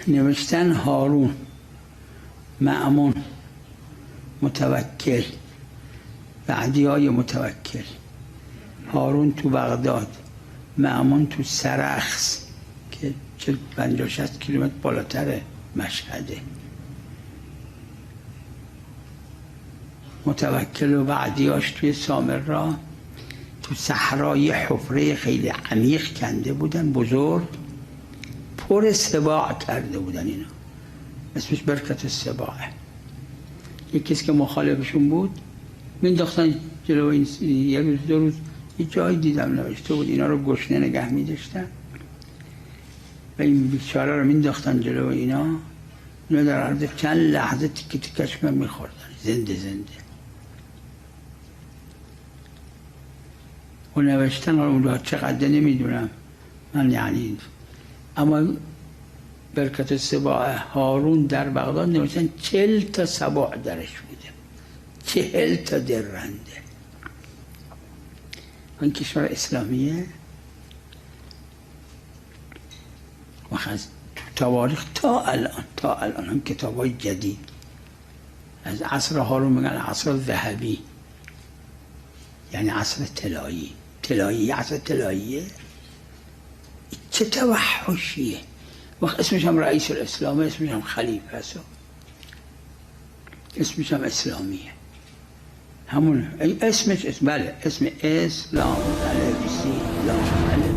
نوشتن هارون، مأمون، متوکل، بعدیای متوکل. هارون تو بغداد، مأمون تو سرخس که 50-60 کیلومتر بالاتر مشهده. متوکل و بعدیاش توی سامرا تو صحرای حفره خیلی عمیق کنده بودن، بزرگ، پر سباع کرده بودن. اینا اسمش برکت السباعه. یک کسی که مخالفشون بود مینداختن جلو این. یه روز 2 روز یه جایی دیدم نوشته بود اینا رو گشنه نگه می‌داشتن و این بیچاره رو مینداختن جلو اینا در عرض چند لحظه تیکه تیکش میخوردن زنده زنده. و نوشتن اون چقدر نمیدونم من، یعنی اما برکت السباع هارون در بغداد نوشتن 40 تا سباع درش بوده، 40 تا درنده. این کشور اسلامیه و از تواریخ تا الان هم کتابای جدید از عصر هارون میگن عصر ذهبی، یعنی عصر طلایی، عصر طلاییه. چه توحشیه. وقت اسمش هم رئیس الاسلام، اسمش هم خلیفه است، اسمش هم اسلامیه. همون اسمش بله، اسم اسلام، الف سی لام الف